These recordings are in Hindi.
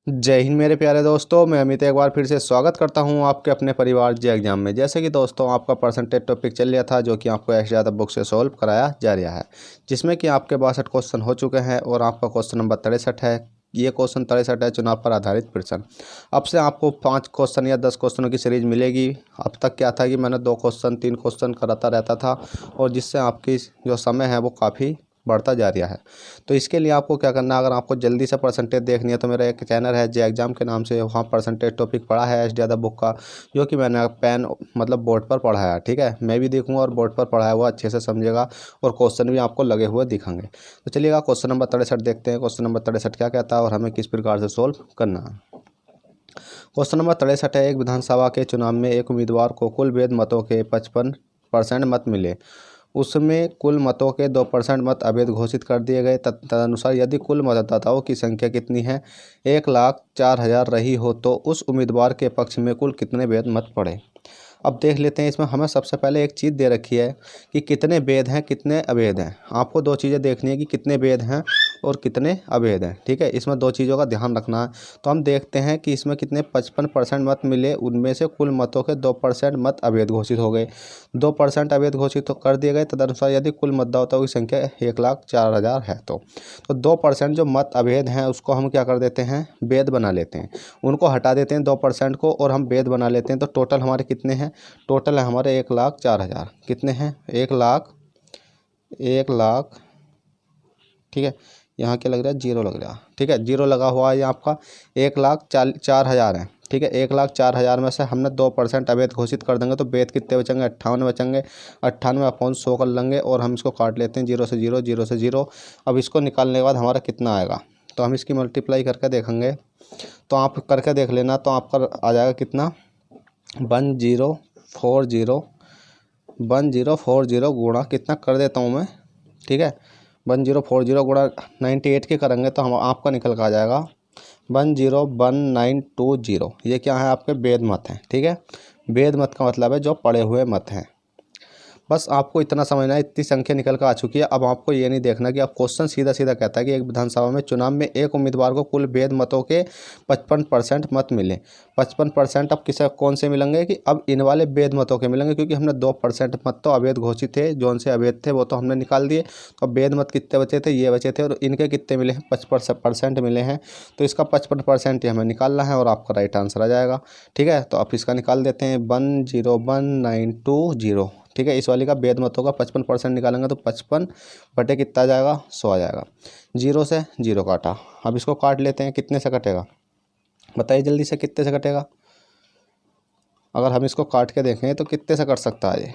जय हिंद मेरे प्यारे दोस्तों, मैं अमित एक बार फिर से स्वागत करता हूं आपके अपने परिवार जे एग्जाम में। जैसे कि दोस्तों आपका परसेंटेज टॉपिक चल रहा था, जो कि आपको एक्स ज़्यादा बुक से सॉल्व कराया जा रहा है, जिसमें कि आपके 62 क्वेश्चन हो चुके हैं और आपका क्वेश्चन नंबर 63 है। ये क्वेश्चन 63 है, चुनाव पर आधारित प्रश्न। अब से आपको 5 क्वेश्चन या 10 क्वेश्चनों की सीरीज मिलेगी। अब तक क्या था कि मैंने 2 क्वेश्चन 3 क्वेश्चन कराता रहता था, और जिससे आपकी जो समय है वो काफ़ी बढ़ता जा रहा है। तो इसके लिए आपको क्या करना है, अगर आपको जल्दी से परसेंटेज देखनी है तो मेरा एक चैनल है जे एग्जाम के नाम से, वहाँ परसेंटेज टॉपिक पढ़ा है एस डी बुक का, जो कि मैंने पेन मतलब बोर्ड पर पढ़ा है। ठीक है, मैं भी देखूंगा और बोर्ड पर पढ़ा है वो अच्छे से समझेगा, और क्वेश्चन भी आपको लगे हुए दिखेंगे। तो चलिएगा क्वेश्चन नंबर 63 देखते हैं। क्वेश्चन नंबर 63 क्या कहता है और हमें किस प्रकार से सोल्व करना है। क्वेश्चन नंबर 63 है, एक विधानसभा के चुनाव में एक उम्मीदवार को कुल वैध मतों के 55% मत मिले। उसमें कुल मतों के 2% मत अवैध घोषित कर दिए गए। तदनुसार यदि कुल मतदाताओं की संख्या कितनी है, 1,04,000 रही हो, तो उस उम्मीदवार के पक्ष में कुल कितने वैध मत पड़े। अब देख लेते हैं। इसमें हमें सबसे पहले एक चीज़ दे रखी है कि कितने वैध हैं कितने अवैध हैं। आपको 2 चीज़ें देखनी है कि कितने वैध हैं और कितने अवैध हैं। ठीक है, इसमें 2 चीज़ों का ध्यान रखना है। तो हम देखते हैं कि इसमें कितने 55% मत मिले, उनमें से कुल मतों के 2% मत अवैध घोषित हो गए। 2% अवैध घोषित कर दिए गए। तदनुसार यदि कुल मतदाताओं की संख्या 1,04,000 है, तो 2% जो मत अवैध हैं उसको हम क्या कर देते हैं, वैध बना लेते हैं। उनको हटा देते हैं 2% को, और हम वैध बना लेते हैं। तो टोटल हमारे कितने हैं, टोटल है हमारे 1,04,000। कितने हैं, 1 लाख। ठीक है, यहाँ क्या लग रहा है, 0 लग रहा है। ठीक है, 0 लगा हुआ है। ये आपका 1,04,000 है। ठीक है, 1,04,000 में से हमने 2% अवैध घोषित कर देंगे, तो वैध कितने बचेंगे, 58 बचेंगे। 98 अपॉन 100 कर लेंगे, और हम इसको काट लेते हैं 0 से 0, 0 से 0। अब इसको निकालने के बाद हमारा कितना आएगा, तो हम इसकी मल्टीप्लाई करके देखेंगे। तो आप करके देख लेना, तो आपका आ जाएगा कितना, 1040 गुणा कितना कर देता हूँ मैं। ठीक है, 1040 गुणा 98 के करेंगे तो हम आपका निकल कर आ जाएगा 101920। ये क्या है, आपके वैध मत हैं। ठीक है, वैध मत का मतलब है जो पड़े हुए मत हैं। बस आपको इतना समझना है, इतनी संख्या निकल कर आ चुकी है। अब आपको ये नहीं देखना कि अब क्वेश्चन सीधा सीधा कहता है कि एक विधानसभा में चुनाव में एक उम्मीदवार को कुल वैध मतों के 55% मत मिले। 55% अब किसे कौन से मिलेंगे, कि अब इन वाले वैध मतों के मिलेंगे, क्योंकि हमने 2% मत तो अवैध घोषित थे, जो उनसे अवैध थे वो तो हमने निकाल दिए। तो अब वैध मत कितने बचे थे, ये बचे थे, और इनके कितने मिले हैं, 55% मिले हैं। तो इसका 55% ही हमें निकालना है, और आपका राइट आंसर आ जाएगा। ठीक है, तो आप इसका निकाल देते हैं 101920। ठीक है, इस वाली का वैध मतों का 55% निकालेंगे तो 55 बटे कितना आ जाएगा, 100 आ जाएगा। 0 से 0 काटा। अब इसको काट लेते हैं, कितने से कटेगा बताइए जल्दी से, कितने से कटेगा। अगर हम इसको काट के देखें तो कितने से कट सकता है ये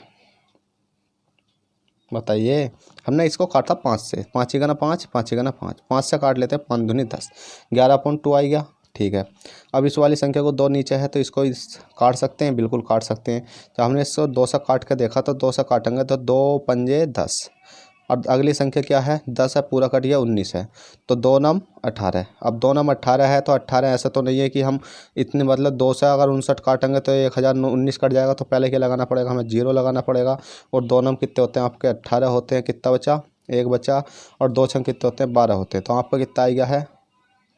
बताइए। हमने इसको काटा 5 से, 5 ही गना 5, 5 ही गना 5, 5 से काट लेते हैं, 5 दूनी 10, 11.2 आ गया। ठीक है, अब इस वाली संख्या को 2 नीचे है तो इसको काट सकते हैं, बिल्कुल काट सकते हैं। तो हमने इसको 2 से काट के देखा, तो 2 से काटेंगे तो 2 पंजे 10, और अगली संख्या क्या है, 10 है, पूरा कट गया, 19 है, तो 2 नम 18। अब 2 नम 18 है, तो 18 ऐसा तो नहीं है कि हम इतने मतलब 2 से अगर 59 काटेंगे तो 1019 कट जाएगा। तो पहले क्या लगाना पड़ेगा, हमें 0 लगाना पड़ेगा। और 2 नम कितने होते हैं आपके, 18 होते हैं। कितना बचा, 1 बचा, और 2 छंग कितने होते हैं, 12 होते हैं। तो आपका कितना आ गया है,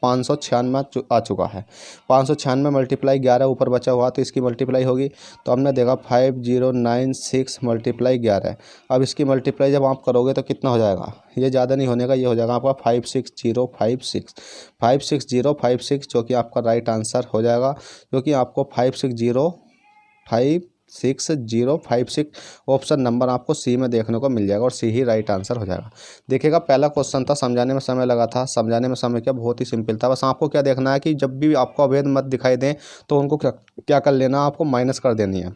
596 आ चुका है। 596 मल्टीप्लाई 11 ऊपर बचा हुआ, तो इसकी मल्टीप्लाई होगी। तो हमने देखा 5096 मल्टीप्लाई 11। अब इसकी मल्टीप्लाई जब आप करोगे तो कितना हो जाएगा, ये ज़्यादा नहीं होने का, ये हो जाएगा आपका 56056, जो कि आपका राइट आंसर हो जाएगा। जो कि आपको 56056 ऑप्शन नंबर आपको सी में देखने को मिल जाएगा, और सी ही राइट आंसर हो जाएगा। देखिएगा, पहला क्वेश्चन था, समझाने में समय लगा था। समझाने में समय क्या, बहुत ही सिंपल था। बस आपको क्या देखना है कि जब भी आपको अवैध मत दिखाई दें तो उनको क्या कर लेना, आपको माइनस कर देनी है।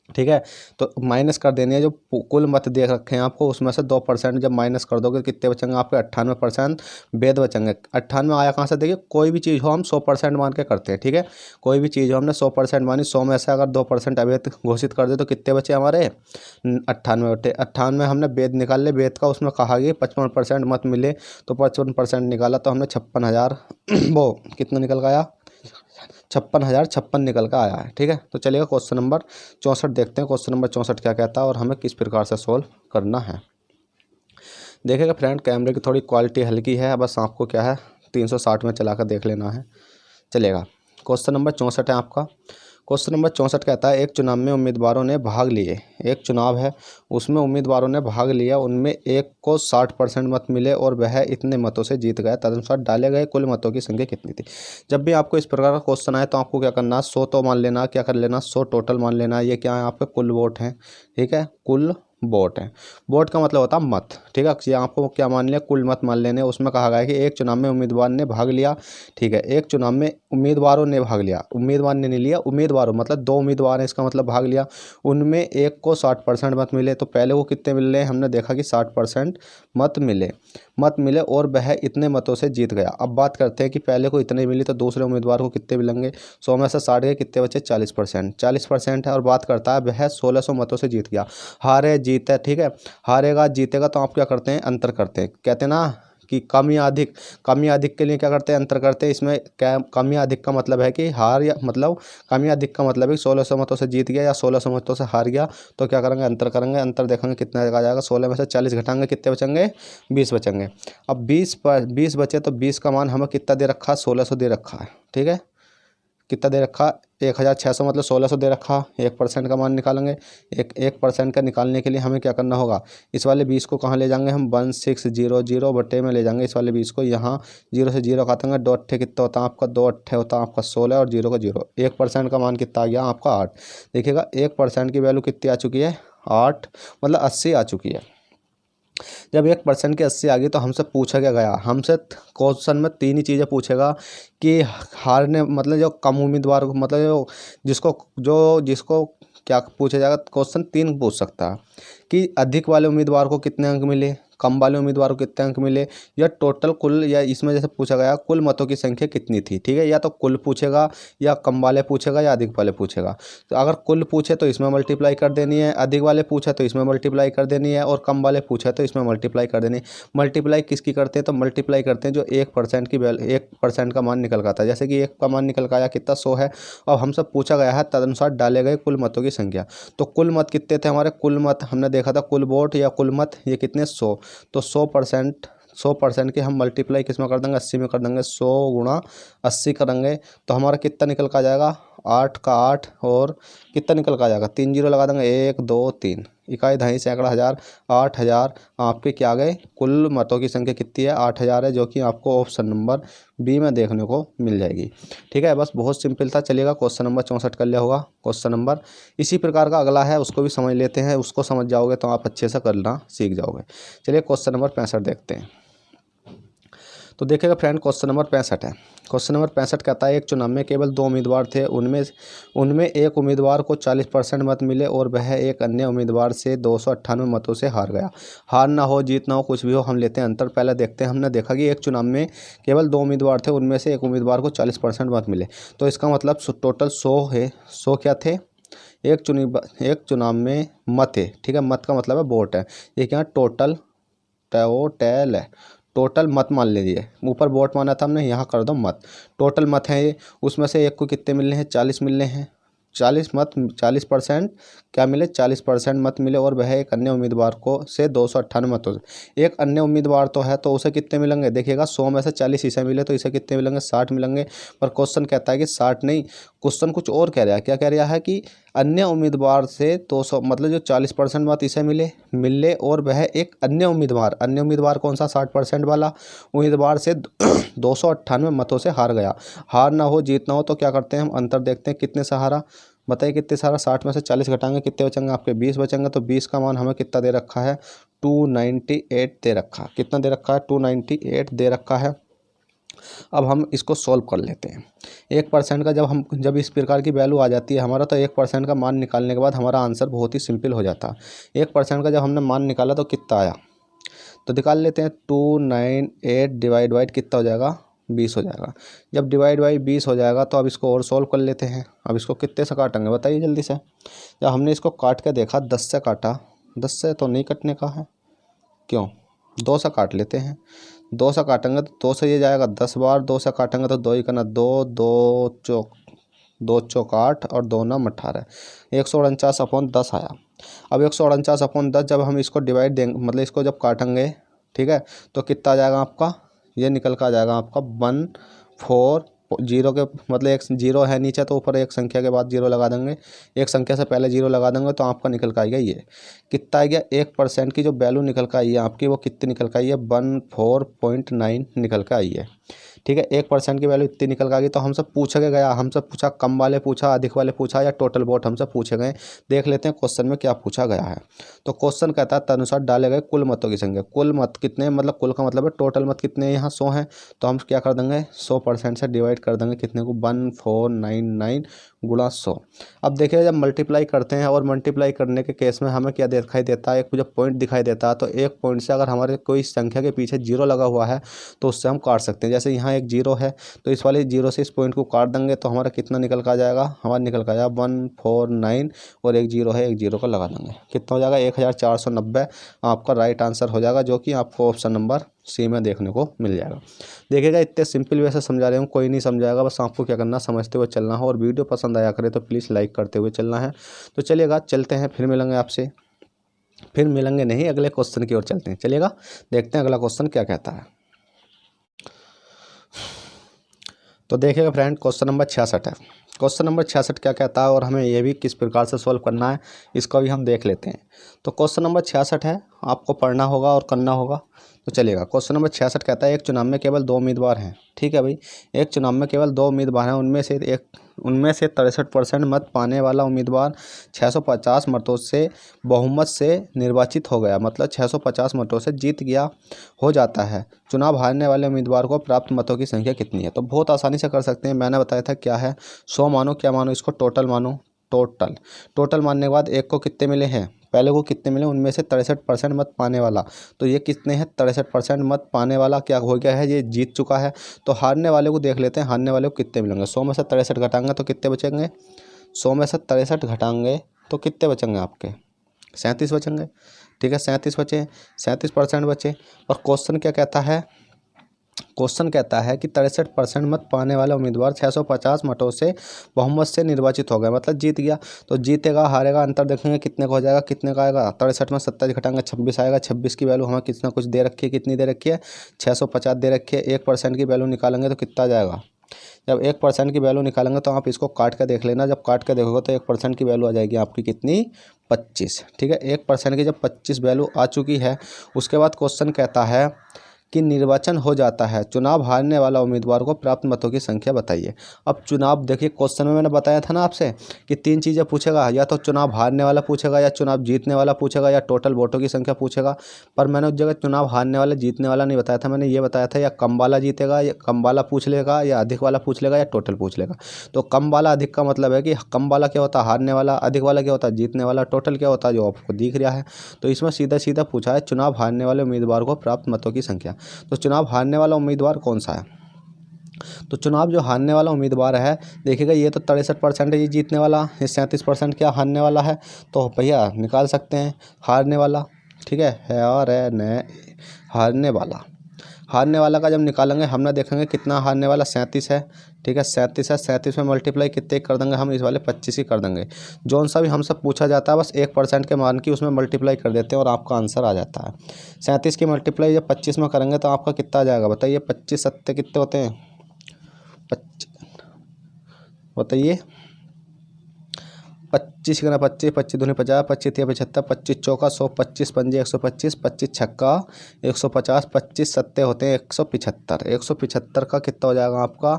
ठीक है, तो माइनस कर देनी है। जो कुल मत देख रखे हैं आपको, उसमें से 2% जब माइनस कर दोगे कितने बचेंगे आपके, 98% वैध बचेंगे। 98 आया कहाँ से, देखिए कोई भी चीज़ हो हम 100% मान के करते हैं। ठीक है, कोई भी चीज़ हो हमने 100% मानी, 100 में से अगर 2% अवैध घोषित कर दे तो कितने बचे हमारे, 98 बटे 98 हमने वैध निकाल ले। वैध का उसमें कहा कि 55% मत मिले, तो 55% निकाला, तो हमने 56,000 वो कितना निकल गया, 56,056 निकल का आया है। ठीक है, तो चलिएगा क्वेश्चन नंबर 64 देखते हैं। क्वेश्चन नंबर 64 क्या कहता है और हमें किस प्रकार से सोल्व करना है। देखिएगा फ्रेंड, कैमरे की थोड़ी क्वालिटी हल्की है, बस आपको क्या है 360 में चला कर देख लेना है। चलेगा। क्वेश्चन नंबर 64 है आपका। क्वेश्चन नंबर 64 कहता है एक चुनाव में उम्मीदवारों ने भाग लिए। एक चुनाव है, उसमें उम्मीदवारों ने भाग लिया, उनमें एक को 60% मत मिले और वह इतने मतों से जीत गया। तदनुसार डाले गए कुल मतों की संख्या कितनी थी। जब भी आपको इस प्रकार का क्वेश्चन आए तो आपको क्या करना है, 100 तो मान लेना, क्या कर लेना, 100 टोटल मान लेना। ये क्या है, आपके कुल वोट हैं, ठीक है, कुल वोट है। वोट का मतलब होता है मत, ठीक है। ये आपको क्या मान लिया, कुल मत मान लेने। उसमें कहा गया है कि एक चुनाव में उम्मीदवार ने भाग लिया, ठीक है। एक चुनाव में उम्मीदवारों ने भाग लिया, उम्मीदवार ने नहीं लिया, उम्मीदवारों मतलब 2 उम्मीदवार हैं, इसका मतलब भाग लिया। उनमें एक को 60% मत मिले, तो पहले वो कितने मिल रहे हैं, हमने देखा कि 60% मत मिले और वह इतने मतों से जीत गया। अब बात करते हैं कि पहले को इतने मिली तो दूसरे उम्मीदवार को कितने मिलेंगे। 100 में से 60 के कितने बचे, 40% है। और बात करता है वह 1600 मतों से जीत गया। हारे जीते, ठीक है, हारेगा जीतेगा तो आप क्या करते हैं, अंतर करते हैं। कहते हैं ना कि कम या अधिक के लिए क्या करते हैं, अंतर करते हैं। इसमें क्या, कम या अधिक का मतलब है कि हार, या मतलब कम या अधिक का मतलब है कि 1600 मतों से जीत गया या 1600 मतों से हार गया। तो क्या करेंगे, अंतर करेंगे। अंतर देखेंगे कितना आ जाएगा, 16 में से 40 घटाएंगे, कितने बचेंगे, 20 बचेंगे। अब 20 बचे तो 20 का मान हमें कितना दे रखा है, 1600 दे रखा है, ठीक है। कितना दे रखा, 1600 मतलब 1600 दे रखा। 1% का मान निकालेंगे। 1% का निकालने के लिए हमें क्या करना होगा, इस वाले 20 को कहाँ ले जाएंगे हम, 1600 बटे में ले जाएंगे इस वाले 20 को। यहाँ 0 से 0 काटेंगे, 2 अट्ठे कितना होता है आपका, 2 अट्ठे होता है आपका 16 और 0 का 0। 1% का मान कितना आ गया आपका 8। देखिएगा 1% की वैल्यू कितनी आ चुकी है, 8, मतलब 80 आ चुकी है। जब 1% की 80 आ गई तो हमसे पूछा क्या गया, हमसे क्वेश्चन में 3 ही चीज़ें पूछेगा कि हारने मतलब जो कम उम्मीदवार को, मतलब जिसको क्या पूछा जाएगा, क्वेश्चन 3 पूछ सकता है कि अधिक वाले उम्मीदवार को कितने अंक मिले, कम वाले उम्मीदवार को कितने अंक मिले, या टोटल कुल, या इसमें जैसे पूछा गया कुल मतों की संख्या कितनी थी, ठीक है। या तो कुल पूछेगा, या कम वाले पूछेगा, या अधिक वाले पूछेगा। तो अगर कुल पूछे तो इसमें मल्टीप्लाई कर देनी है, अधिक वाले पूछे तो इसमें मल्टीप्लाई कर देनी है, और कम वाले पूछे तो इसमें मल्टीप्लाई कर देनी है। मल्टीप्लाई किसकी करते हैं, तो मल्टीप्लाई करते हैं जो 1% की वैल्यू, 1% का मान निकल कर आता है। जैसे कि 1 का मान निकल कर आया कितना, 100 है। और हमसे पूछा गया है तदनुसार डाले गए कुल मतों की संख्या। तो कुल मत कितने थे हमारे, कुल मत हमने देखा था, कुल वोट या कुल मत ये कितने, 100। तो 100% के हम मल्टीप्लाई किस में कर देंगे, 80 में कर देंगे। 100 गुणा 80 करेंगे तो हमारा कितना निकल का जाएगा, 8 का 8, और कितना निकल का जाएगा, 3 जीरो लगा देंगे, 1 2 3, इकाई दहाई सैकड़ा हज़ार, 8000 आपके क्या आ गए, कुल मतों की संख्या कितनी है, 8000 है, जो कि आपको ऑप्शन नंबर बी में देखने को मिल जाएगी, ठीक है। बस बहुत सिंपल था। चलिएगा क्वेश्चन नंबर 64 कर लिया होगा। क्वेश्चन नंबर इसी प्रकार का अगला है, उसको भी समझ लेते हैं। उसको समझ जाओगे तो आप अच्छे से करना सीख जाओगे। चलिए क्वेश्चन नंबर 65 देखते हैं। तो देखिएगा फ्रेंड, क्वेश्चन नंबर 65 है। क्वेश्चन नंबर 65 कहता है एक चुनाव में केवल 2 उम्मीदवार थे, उनमें एक उम्मीदवार को 40% मत मिले और वह एक अन्य उम्मीदवार से 298 मतों से हार गया। हार ना हो, जीत ना हो, कुछ भी हो, हम लेते हैं अंतर। पहले देखते हैं, हमने देखा कि एक चुनाव में केवल 2 उम्मीदवार थे, उनमें से एक उम्मीदवार को 40% मत मिले। तो इसका मतलब टोटल 100 है। 100 क्या थे, एक चुनाव में मत है, ठीक है। मत का मतलब है वोट है। ये क्या, टोटल है, टोटल मत मान लीजिए। ऊपर वोट माना था हमने, यहाँ कर दो मत। टोटल मत है ये, उसमें से एक को कितने मिलने हैं, 40 मिलने हैं। 40% क्या मिले, 40% मत मिले और वह एक अन्य उम्मीदवार को से 298 मतों से। एक अन्य उम्मीदवार तो है, तो उसे कितने मिलेंगे, देखिएगा 100 में से 40 इसे मिले तो इसे कितने मिलेंगे, 60 मिलेंगे। पर क्वेश्चन कहता है कि 60 नहीं, क्वेश्चन कुछ और कह रहा है। क्या कह रहा है कि अन्य उम्मीदवार से 200 मतलब जो 40% मत इसे मिले और वह एक अन्य उम्मीदवार कौन सा, 60% वाला उम्मीदवार से 298 मतों से हार गया। हार ना हो, जीत ना हो, तो क्या करते हैं हम, अंतर देखते हैं कितने से हारा। बताइए कितने सारा, 60 में से 40 घटाएंगे, कितने बचेंगे आपके, 20 बचेंगे। तो 20 का मान हमें कितना दे रखा है, 298 दे रखा है। कितना दे रखा है, 298 दे रखा है। अब हम इसको सॉल्व कर लेते हैं। 1% का जब इस प्रकार की वैल्यू आ जाती है हमारा, तो 1% का मान निकालने के बाद हमारा आंसर बहुत ही सिंपल हो जाता है। 1% का जब हमने मान निकाला तो कितना आया, तो निकाल लेते हैं। 298 डिवाइड कितना हो जाएगा, 20 हो जाएगा। जब डिवाइड बाई 20 हो जाएगा तो अब इसको और सॉल्व कर लेते हैं। अब इसको कितने से काटेंगे बताइए जल्दी से। जब हमने इसको काट के देखा, 10 से काटा, 10 से तो नहीं कटने का है, क्यों, 2 से काट लेते हैं। 2 से काटेंगे तो 2 से ये जाएगा 10 बार, 2 से काटेंगे तो 2 ही करना, 2 चौक 8 और 2 नाम 18, 149/10 आया। अब 149/10 जब हम इसको डिवाइड देंगे, मतलब इसको जब काटेंगे, ठीक है, तो कितना आ जाएगा आपका, ये निकल कर आ जाएगा आपका 14 जीरो के मतलब एक जीरो है नीचे तो ऊपर एक संख्या के बाद जीरो लगा देंगे, एक संख्या से पहले जीरो लगा देंगे तो आपका निकल कर आएगा ये कितना आ गया 1% की जो वैल्यू निकल कर आई है आपकी वो कितनी निकल कर आई है 14.9 निकल कर आई है। ठीक है, 1% की वैल्यू इतनी निकल कर आ गई। तो हमसे पूछा गया, हमसे पूछा कम वाले पूछा, अधिक वाले पूछा या टोटल वोट हमसे पूछे गए। देख लेते हैं क्वेश्चन में क्या पूछा गया है। तो क्वेश्चन कहता है तदनुसार डाले गए कुल मतों की संख्या। कुल मत कितने, मतलब कुल का मतलब है टोटल मत कितने, यहाँ 100 हैं तो हम क्या कर देंगे 100% से डिवाइड कर देंगे कितने को 1499 गुणा 100। अब देखिए जब मल्टीप्लाई करते हैं और मल्टीप्लाई करने के केस में हमें क्या दिखाई देता है, एक जब पॉइंट दिखाई देता है तो एक पॉइंट से अगर हमारे कोई संख्या के पीछे जीरो लगा हुआ है तो उससे हम काट सकते हैं। जैसे यहाँ एक जीरो है तो इस वाले जीरो से इस पॉइंट को काट देंगे तो हमारा कितना निकल कर आ जाएगा, हमारा निकल कर आ जाएगा 149 और एक जीरो है, एक जीरो का लगा देंगे कितना हो जाएगा 1490 आपका राइट आंसर हो जाएगा, जो कि आपको ऑप्शन नंबर सी में देखने को मिल जाएगा। देखिएगा इतने सिंपल वे से समझा रहे हूँ, कोई नहीं समझाएगा, बस आपको क्या करना समझते हुए चलना हो और वीडियो पसंद आया करे तो प्लीज़ लाइक करते हुए चलना है। तो चलिएगा चलते हैं, फिर मिलेंगे आपसे, फिर मिलेंगे नहीं अगले क्वेश्चन की ओर चलते हैं। चलिएगा देखते हैं अगला क्वेश्चन क्या कहता है। तो देखिएगा फ्रेंड क्वेश्चन नंबर 66 है। क्वेश्चन नंबर 66 क्या कहता है और हमें ये भी किस प्रकार से सॉल्व करना है इसको भी हम देख लेते हैं। तो क्वेश्चन नंबर 66 है, आपको पढ़ना होगा और करना होगा। तो चलिएगा क्वेश्चन नंबर 66 कहता है एक चुनाव में केवल 2 उम्मीदवार हैं। ठीक है भाई, एक चुनाव में केवल 2 उम्मीदवार हैं, उनमें से 63% मत पाने वाला उम्मीदवार 650 मतों से बहुमत से निर्वाचित हो गया, मतलब 650 मतों से जीत गया हो जाता है। चुनाव हारने वाले उम्मीदवार को प्राप्त मतों की संख्या कितनी है। तो बहुत आसानी से कर सकते हैं, मैंने बताया था क्या है 100 मानो, क्या मानो इसको टोटल मानो, टोटल मानने के बाद एक को कितने मिले हैं, पहले को कितने मिले, उनमें से 63% मत पाने वाला, तो ये कितने हैं 63% मत पाने वाला क्या हो गया है, ये जीत चुका है। तो हारने वाले को देख लेते हैं, हारने वाले को कितने मिलेंगे, 100 में से 63 घटाएंगे तो कितने बचेंगे, 100 में से 63 घटाएंगे तो कितने बचेंगे आपके 37 बचेंगे। ठीक है 37 बचे, 37% बचे। और क्वेश्चन क्या कहता है, क्वेश्चन कहता है कि 63% मत पाने वाला उम्मीदवार 650 मतों से बहुमत से निर्वाचित हो गया, मतलब जीत गया। तो जीतेगा हारेगा अंतर देखेंगे कितने का हो जाएगा, कितने का आएगा 63 में 27 घटाएंगे 26 आएगा। 26 की वैल्यू हमें कितना कुछ दे रखी है, कितनी दे रखी है 650 दे रखी है। 1% की वैल्यू निकालेंगे तो कितना जाएगा, जब 1% की वैल्यू निकालेंगे तो आप इसको काट कर देख लेना, जब काट कर देखोगे तो 1% की वैल्यू आ जाएगी आपकी कितनी 25। ठीक है 1% की जब 25 वैल्यू आ चुकी है उसके बाद क्वेश्चन कहता है कि निर्वाचन हो जाता है, चुनाव हारने वाला उम्मीदवार को प्राप्त मतों की संख्या बताइए। अब चुनाव देखिए क्वेश्चन में मैंने बताया था ना आपसे कि 3 चीज़ें पूछेगा, या तो चुनाव हारने वाला पूछेगा, या चुनाव जीतने वाला पूछेगा, या टोटल वोटों की संख्या पूछेगा। पर मैंने उस जगह चुनाव हारने वाला जीतने वाला नहीं बताया था, मैंने ये बताया था या कम वाला जीतेगा, या कम वाला पूछ लेगा, या अधिक वाला पूछ लेगा, या टोटल पूछ लेगा। तो कम वाला अधिक का मतलब है कि कम वाला क्या होता है हारने वाला, अधिक वाला क्या होता है जीतने वाला, टोटल क्या होता है जो आपको दिख रहा है। तो इसमें सीधा सीधा पूछा है चुनाव हारने वाले उम्मीदवार को प्राप्त मतों की संख्या। तो चुनाव हारने वाला उम्मीदवार कौन सा है, तो चुनाव जो हारने वाला उम्मीदवार है देखिएगा ये तो 63% है, ये जीतने वाला, ये 37% क्या हारने वाला है। तो भैया निकाल सकते हैं हारने वाला। ठीक है और हारने वाला का जब निकालेंगे हमने देखेंगे कितना हारने वाला 37 है। ठीक है 37 है, 37 में मल्टीप्लाई कितने कर देंगे हम, इस वाले 25 ही कर देंगे। जौन सा भी हमसे पूछा जाता है बस 1% के मान की उसमें मल्टीप्लाई कर देते हैं और आपका आंसर आ जाता है। 37 की मल्टीप्लाई जब 25 में करेंगे तो आपका कितना आ जाएगा बताइए, 25 सत्ते कितने होते हैं, बताइए 25 गुना 25, 25 दूनी 50, 25 तिया 75, 25 चौका 100, 25 पंजे 125, 25 छक्का 150, 25 सत्ते होते हैं 175। 175 का कितना हो जाएगा आपका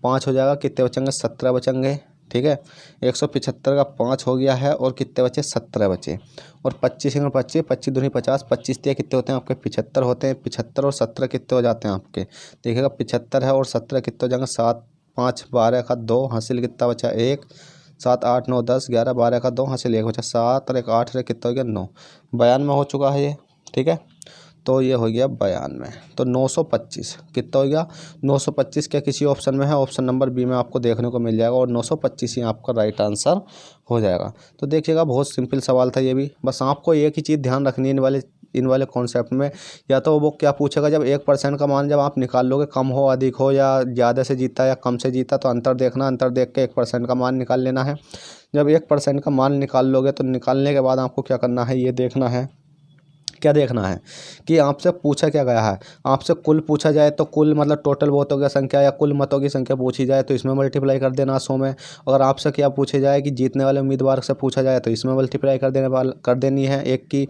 5 हो जाएगा, कितने बचेंगे 17 बचेंगे। ठीक है 175 का 5 हो गया है और कितने बचे 17 बचे। और 25 गुना 25, 25 दूनी 50, 25 तिया कितने होते हैं आपके 75 होते हैं। 75 और 17 कितने हो जाते हैं आपके, देखिएगा 75 है और 17 कितने हो जाएंगे 7 5 12 का 2 हासिल कितना बचा 1, 7 8 9 10 11 12 का 2 हासिल 1 बचा 7 और 1 8 है कितना हो गया 9। 92 हो चुका है ये। ठीक है तो ये हो गया 92। तो 925 कितना हो गया 925 क्या किसी ऑप्शन में है, ऑप्शन नंबर बी में आपको देखने को मिल जाएगा और 925 ही आपका राइट आंसर हो जाएगा। तो देखिएगा बहुत सिंपल सवाल था ये भी, बस आपको एक ही चीज़ ध्यान रखनी है इन वाले कॉन्सेप्ट में, या तो वो क्या पूछेगा जब 1% का मान जब आप निकाल लोगे कम हो अधिक हो या ज़्यादा से जीता या कम से जीता तो अंतर देखना, अंतर देख के 1% का मान निकाल लेना है। जब 1% का मान निकाल लोगे तो निकालने के बाद आपको क्या करना है ये देखना है क्या देखना है कि आपसे पूछा क्या गया है। आपसे कुल पूछा जाए तो कुल मतलब टोटल वोटों की संख्या या कुल मतों की संख्या पूछी जाए तो इसमें मल्टीप्लाई कर देना 100 में। अगर आपसे क्या पूछे जाए कि जीतने वाले उम्मीदवार से पूछा जाए तो इसमें मल्टीप्लाई कर देनी है एक की,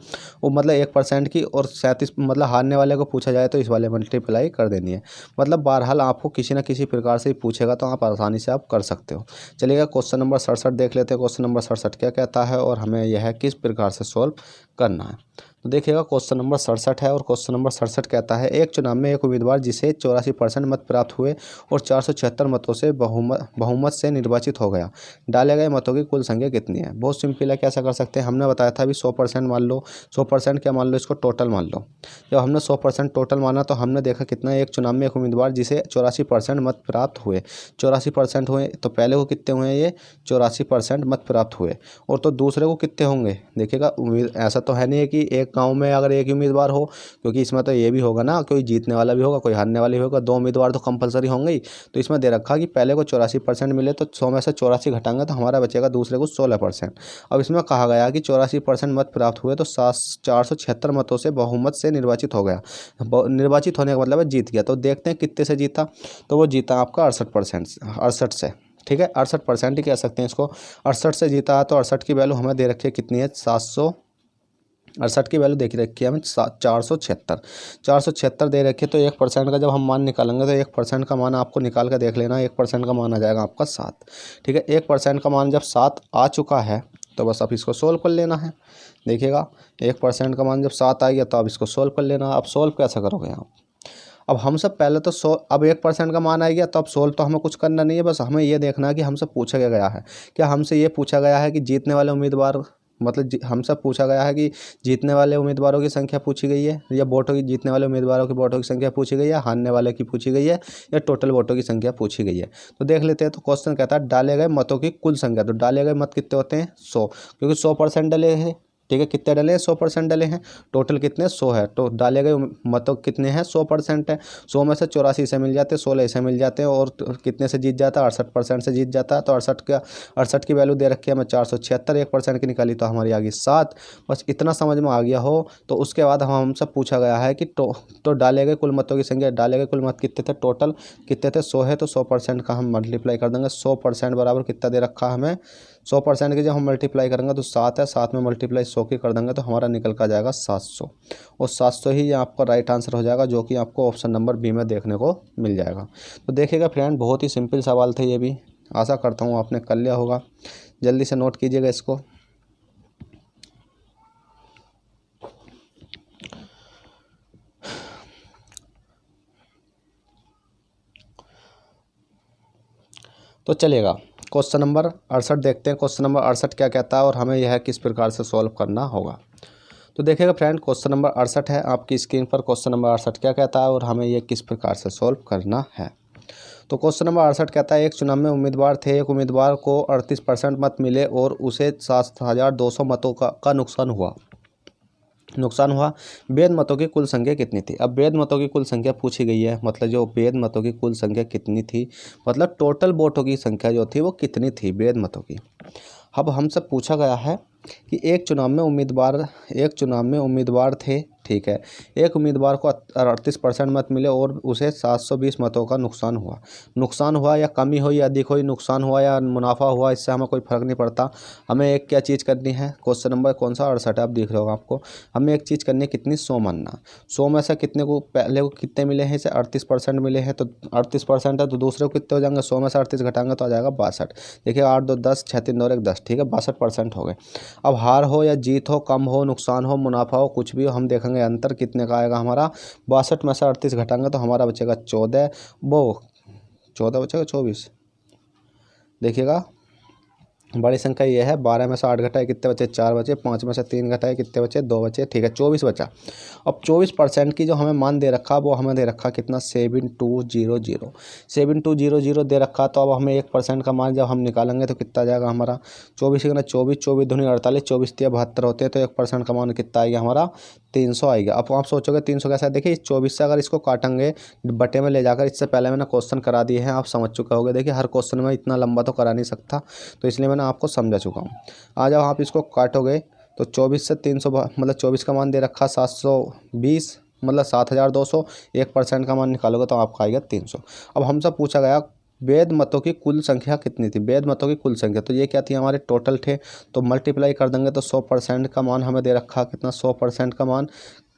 वो मतलब 1% की, और 37 मतलब हारने वाले को पूछा जाए तो इस वाले मल्टीप्लाई कर देनी है। मतलब बहरहाल आपको किसी न किसी प्रकार से पूछेगा तो आप आसानी से आप कर सकते हो। चलिएगा क्वेश्चन नंबर 67 देख लेते हैं। क्वेश्चन नंबर 67 क्या कहता है और हमें यह किस प्रकार से सॉल्व करना है। तो देखिएगा क्वेश्चन नंबर 67 है और क्वेश्चन नंबर 67 कहता है एक चुनाव में एक उम्मीदवार जिसे 84% मत प्राप्त हुए और 476 मतों से बहुमत से निर्वाचित हो गया, डाले गए मतों की कुल संख्या कितनी है। बहुत सिंपल है, कैसा कर सकते हैं। हमने बताया था अभी 100% मान लो, 100% क्या मान लो, इसको टोटल मान लो। जब हमने 100% टोटल माना तो हमने देखा कितना, एक चुनाव में एक उम्मीदवार जिसे 84% मत प्राप्त हुए, 84% हुए तो पहले को कितने हुए, ये 84% मत प्राप्त हुए, और तो दूसरे को कितने होंगे। देखिएगा उम्मीद ऐसा तो है नहीं है कि एक गांव में अगर एक ही उम्मीदवार हो, क्योंकि इसमें तो ये भी होगा ना, कोई जीतने वाला भी होगा कोई हारने वाला भी होगा, 2 उम्मीदवार तो कंपलसरी होंगे ही। तो इसमें दे रखा कि पहले को 84% मिले तो 100 में से 84 घटाएंगे तो हमारा बचेगा दूसरे को 16%। अब इसमें कहा गया कि 84% मत प्राप्त हुए तो 476 मतों से बहुमत से निर्वाचित हो गया। निर्वाचित होने का मतलब है जीत गया। तो देखते हैं कितने से जीता, तो वो जीता आपका 68%, 68 से। ठीक है, 68% ही कह सकते हैं इसको। 68 से जीता है तो 68 की वैल्यू हमें दे रखी है कितनी है, 768 की वैल्यू देखी रखी है हमें 476, 476 दे रखी है। तो 1% का जब हम मान निकालेंगे तो 1% का मान आपको निकाल कर देख लेना, 1% का मान आ जाएगा आपका 7। ठीक है, 1% का मान जब 7 आ चुका है तो बस अब इसको सोल्व कर लेना है। देखिएगा 1% का मान जब 7 आ गया तो अब इसको सोल्व कर लेना। अब सोल्व कैसे करोगे आप। अब हमसे पहले तो अब 1% का मान आ गया तो अब सोल्व तो हमें कुछ करना नहीं है, बस हमें ये देखना है कि हमसे पूछा क्या गया है। क्या हमसे ये पूछा गया है कि जीतने वाले उम्मीदवार मतलब हमसे पूछा गया है कि जीतने वाले उम्मीदवारों की संख्या पूछी गई है, या वोटों की, जीतने वाले उम्मीदवारों की वोटों की संख्या पूछी गई है, हारने वाले की पूछी गई है, या टोटल वोटों की संख्या पूछी गई है। तो देख लेते हैं। तो क्वेश्चन कहता है डाले गए मतों की कुल संख्या। तो डाले गए मत कितने होते हैं, 100, क्योंकि 100% डले हैं। ठीक है, कितने डले हैं, 100% डले हैं। टोटल कितने, 100 है। तो डाले गए मतों कितने हैं, 100% है। 100 में से 84 से मिल जाते हैं, 16 से मिल जाते हैं, और कितने से जीत जाता है, 68% से जीत जाता है। तो 68 की वैल्यू दे रखी है हमें 476, 1% की निकाली तो हमारी आ गई 7। बस इतना समझ में आ गया हो तो उसके बाद हमसे पूछा गया है कि तो डाले गए कुल मतों की संख्या, डाले गए कुल मत कितने थे, टोटल कितने थे, 100 है। तो 100% का हम मल्टीप्लाई कर देंगे। 100% बराबर कितना दे रखा हमें, 100% की जब हम मल्टीप्लाई करेंगे तो 7 है, 7 में मल्टीप्लाई 100 की कर देंगे तो हमारा निकल कर जाएगा 700, और 700 ही आपका राइट आंसर हो जाएगा, जो कि आपको ऑप्शन नंबर बी में देखने को मिल जाएगा। तो देखिएगा फ्रेंड, बहुत ही सिंपल सवाल थे ये भी। आशा करता हूँ आपने कर लिया होगा। जल्दी से नोट कीजिएगा इसको। तो चलिएगा क्वेश्चन नंबर 68 देखते हैं। क्वेश्चन नंबर 68 क्या कहता है और हमें यह किस प्रकार से सॉल्व करना होगा। तो देखिएगा फ्रेंड, क्वेश्चन नंबर 68 है आपकी स्क्रीन पर। क्वेश्चन नंबर 68 क्या कहता है और हमें यह किस प्रकार से सॉल्व करना है। तो क्वेश्चन नंबर 68 कहता है एक चुनाव में उम्मीदवार थे, एक उम्मीदवार को 38% मत मिले और उसे 7200 मतों का नुकसान हुआ। वैध मतों की कुल संख्या कितनी थी। अब वैध मतों की कुल संख्या पूछी गई है, मतलब जो वैध मतों की कुल संख्या कितनी थी, मतलब टोटल वोटों की संख्या जो थी वो कितनी थी वैध मतों की। अब हमसे पूछा गया है कि एक चुनाव में उम्मीदवार थे। ठीक है, एक उम्मीदवार को 38% मत मिले और उसे 720 मतों का नुकसान हुआ या कमी हुई, अधिक हुई, नुकसान हुआ या मुनाफा हुआ, इससे हमें कोई फ़र्क नहीं पड़ता। हमें एक क्या चीज़ करनी है, क्वेश्चन नंबर कौन सा, 68 आप देख रहे हो आपको। हमें एक चीज़ करनी है, कितनी, 100 मानना। 100 में से कितने को, पहले को कितने मिले हैं, इसे 38% मिले हैं, तो 38% है तो दूसरे को कितने हो जाएंगे, 100 में से 38 घटाएंगे तो आ जाएगा 62। देखिए 8 2 10, 6 3 2 1 10। ठीक है, 62% हो गए। अब हार हो या जीत हो, कम हो, नुकसान हो, मुनाफा हो, कुछ भी हो, हम देखेंगे अंतर कितने का आएगा हमारा। 62 में से 38 घटाएंगे तो हमारा बचेगा 14, वो 14 बचेगा 24। देखिएगा बड़ी संख्या ये है। 12 में से 8 घटाए कितने बचे, 4 बचे। 5 में से 3 घटाए कितने बचे, 2 बचे। ठीक है, 24 बचा। अब 24% की जो हमें मान दे रखा वो हमें दे रखा कितना, 7200, 7200 दे रखा। तो अब हमें 1% का मान जब हम निकालेंगे तो कितना आ जाएगा हमारा, 24 कितना, 24 दूनी 48, 24 तिया 72 होते हैं। तो 1% का मान कितना आएगा हमारा, 300 आएगा। अब आप सोचोगे 300 कैसा है, देखिए इस 24 से अगर इसको काटेंगे बटे में ले जाकर, इससे पहले मैंने क्वेश्चन करा दिए हैं, आप समझ चुके होगे। देखिए हर क्वेश्चन में इतना लंबा तो करा नहीं सकता, तो इसलिए मैंने आपको समझा चुका हूँ। आ जाओ आप इसको काटोगे तो 24 से 300 मतलब 24 का मान दे रखा 720 मतलब 7200, 1% का मान निकालोगे तो आपका आएगा 300। अब हमसे पूछा गया वेद मतों की कुल संख्या कितनी थी, वेद मतों की कुल संख्या, तो ये क्या थी हमारे टोटल थे, तो मल्टीप्लाई कर देंगे तो 100% का मान हमें दे रखा कितना, 100% का मान,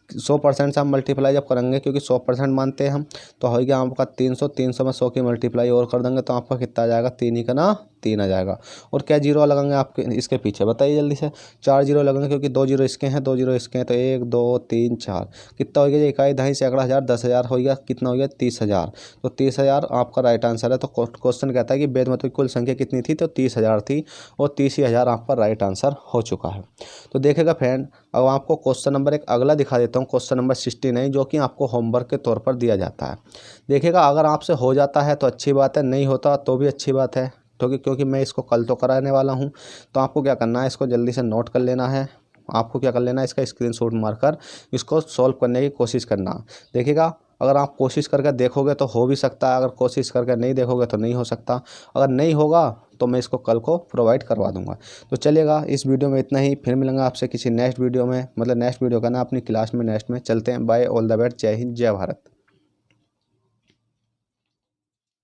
100% से हम मल्टीप्लाई जब करेंगे क्योंकि 100% मानते हैं हम, तो हो गया आपका 300, 300 में 100 की मल्टीप्लाई और कर देंगे तो आपका कितना आ जाएगा, 3 ही का ना 3 आ जाएगा। और क्या जीरो लगेंगे आपके इसके पीछे बताइए जल्दी से, 4 जीरो लगेंगे क्योंकि 2 जीरो इसके हैं, 2 जीरो इसके हैं, तो 1 2 3 4 कितना हो गया, इकाई दहाई सैकड़ा हज़ार 10,000 हो गया, कितना हो गया 30,000, तो 30,000 आपका राइट आंसर है। तो क्वेश्चन कहता है कि वेद मतों की कुल संख्या कितनी थी, तो 30,000 थी और 30,000 आपका राइट आंसर हो चुका है। तो देखेगा फ्रेंड, अब आपको क्वेश्चन नंबर एक अगला दिखा देता हूँ, क्वेश्चन नंबर 69, जो कि आपको होमवर्क के तौर पर दिया जाता है। देखिएगा अगर आपसे हो जाता है तो अच्छी बात है, नहीं होता तो भी अच्छी बात है, क्योंकि मैं इसको कल तो कराने वाला हूँ। तो आपको क्या करना है, इसको जल्दी से नोट कर लेना है, आपको क्या कर लेना है, इसका स्क्रीनशॉट मारकर इसको सॉल्व करने की कोशिश करना। देखिएगा अगर आप कोशिश करके देखोगे तो हो भी सकता है, अगर कोशिश करके नहीं देखोगे तो नहीं हो सकता, अगर नहीं होगा तो मैं इसको कल को प्रोवाइड करवा दूंगा। तो चलिएगा इस वीडियो में इतना ही, फिर मिलेंगे आपसे किसी नेक्स्ट वीडियो में, मतलब नेक्स्ट वीडियो का ना अपनी क्लास में नेक्स्ट में। चलते हैं, बाय, ऑल द बेस्ट, जय हिंद जय भारत।